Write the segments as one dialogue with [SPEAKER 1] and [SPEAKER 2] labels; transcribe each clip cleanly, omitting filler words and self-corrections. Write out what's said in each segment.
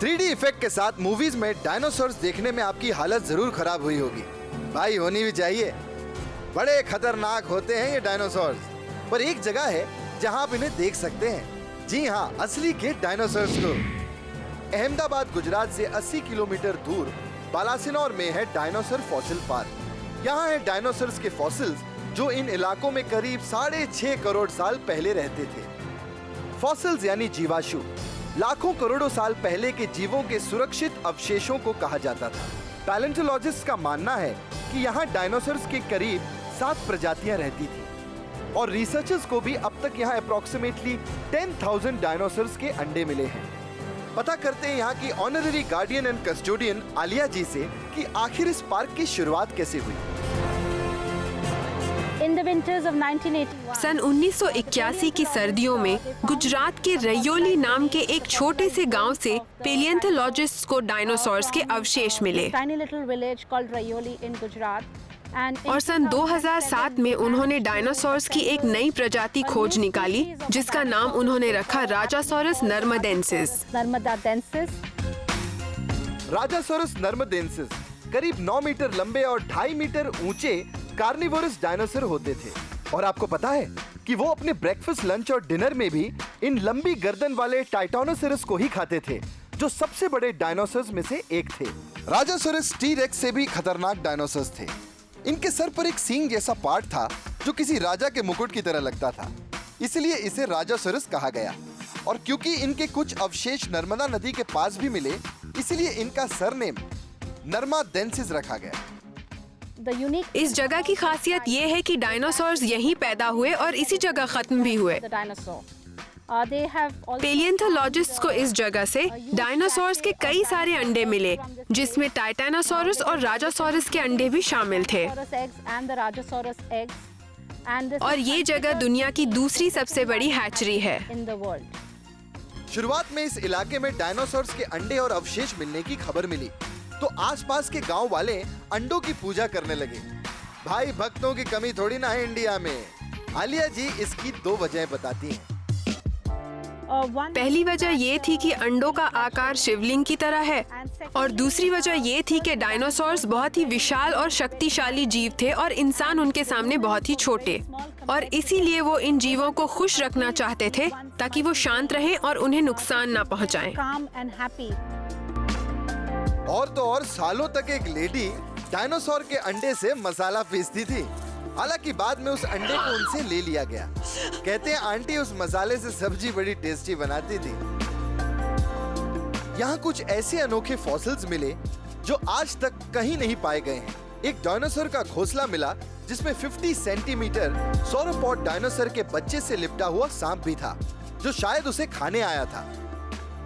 [SPEAKER 1] 3D effect के साथ movies में डायनासोर्स देखने में आपकी हालत जरूर खराब हुई होगी। भाई होनी भी चाहिए, बड़े खतरनाक होते हैं ये डायनासोर्स। पर एक जगह है जहां आप इन्हें देख सकते हैं। जी हाँ, असली के डायनासोर्स को। अहमदाबाद गुजरात से 80 किलोमीटर दूर बालासिनौर में है डायनासोर फॉसिल पार्क। यहाँ है डायनासोर्स के फॉसिल्स जो इन इलाकों में करीब 6.5 करोड़ साल पहले रहते थे। फॉसिल्स यानी जीवाश्म लाखों करोड़ों साल पहले के जीवों के सुरक्षित अवशेषों को कहा जाता था। पैलेंटोलॉजिस्ट का मानना है कि यहाँ डायनासोर्स के करीब 7 प्रजातियां रहती थी और रिसर्चर्स को भी अब तक यहाँ अप्रॉक्सीमेटली 10,000 डायनासोर्स के अंडे मिले हैं। पता करते हैं यहाँ की honorary guardian and custodian Alia ji से कि आखिर इस पार्क की शुरुआत कैसे हुई।
[SPEAKER 2] सन 1981 की सर्दियों में गुजरात के रयोली नाम के एक छोटे से गांव से पेलियंथोलॉजिस्ट्स को डायनासोर्स के अवशेष मिले और सन 2007 में उन्होंने डायनासोर्स की एक नई प्रजाति खोज निकाली जिसका नाम उन्होंने रखा राजासोरस नर्मदेंसिस।
[SPEAKER 1] राजासोरस नर्मदेंसिस करीब 9 मीटर लंबे और 2.5 मीटर ऊंचे कार्निवोरस डायनासोर होते थे। और आपको पता है कि वो अपने ब्रेकफास्ट, लंच और डिनर में भी इन लंबी गर्दन वाले टाइटानोसोरस को ही खाते थे, जो सबसे बड़े डायनासोर्स में से एक थे। राजासोरस टी-रेक्स से भी खतरनाक डायनासोर्स थे। इनके सर पर एक सींग जैसा पार्ट था जो किसी राजा के मुकुट की तरह लगता था, इसलिए इसे राजासोरस कहा गया। और क्योंकि इनके कुछ अवशेष नर्मदा नदी के पास भी मिले, इसलिए इनका सरनेम नर्मादेंसिस रखा गया।
[SPEAKER 2] इस जगह की खासियत ये है कि डायनासोर्स यहीं पैदा हुए और इसी जगह खत्म भी हुए। पेलियंथोलॉजिस्ट्स को इस जगह से डायनासोर्स के कई सारे अंडे मिले, जिसमें टाइटानोसोरस और राजासोरस के अंडे भी शामिल थे। और ये जगह दुनिया की दूसरी सबसे बड़ी हैचरी है।
[SPEAKER 1] शुरुआत में इस इलाके में डायनासोर्स के अंडे और अवशेष मिलने की खबर मिली तो आसपास के गांव वाले अंडों की पूजा करने लगे। भाई, भक्तों की कमी थोड़ी ना है इंडिया में। आलिया जी इसकी 2 वजहें बताती हैं।
[SPEAKER 2] पहली वजह ये थी कि अंडों का आकार शिवलिंग की तरह है और दूसरी वजह ये थी कि डायनासोर्स बहुत ही विशाल और शक्तिशाली जीव थे और इंसान उनके सामने बहुत ही छोटे, और इसीलिए वो इन जीवों को खुश रखना चाहते थे ताकि वो शांत रहें और उन्हें नुकसान ना पहुंचाएं।
[SPEAKER 1] और तो और सालों तक एक लेडी डायनासोर के अंडे से मसाला पीसती थी। हालांकि बाद में उस अंडे को उनसे ले लिया गया। कहते हैं आंटी उस मसाले से सब्जी बड़ी टेस्टी बनाती थी। यहाँ कुछ ऐसे अनोखे फॉसिल्स मिले जो आज तक कहीं नहीं पाए गए हैं। एक डायनासोर का घोंसला मिला जिसमें 50 सेंटीमीटर सौरोपॉड डायनासोर के बच्चे से लिपटा हुआ सांप भी था जो शायद उसे खाने आया था।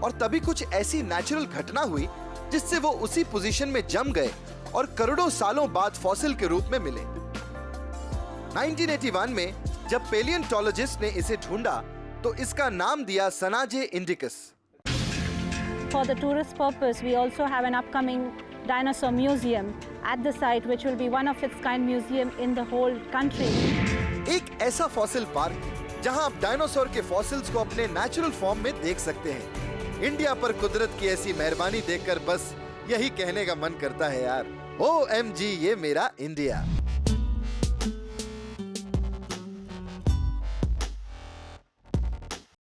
[SPEAKER 1] और तभी कुछ ऐसी नेचुरल घटना हुई जिससे वो उसी पोजीशन में जम गए और करोड़ों सालों बाद फॉसिल के रूप में मिले। 1981 में जब पेलियंटोलॉजिस्ट ने इसे ढूंढा तो इसका नाम दिया सनाजे indicus.
[SPEAKER 3] For the tourist purpose, we also have an upcoming dinosaur museum at the site, which will be one of its kind museum in the whole country.
[SPEAKER 1] एक ऐसा फॉसिल पार्क जहां आप डायनासोर के फॉसिल्स को अपने natural form में देख सकते हैं। इंडिया पर कुदरत की ऐसी मेहरबानी देखकर बस यही कहने का मन करता है यार, OMG ये मेरा इंडिया।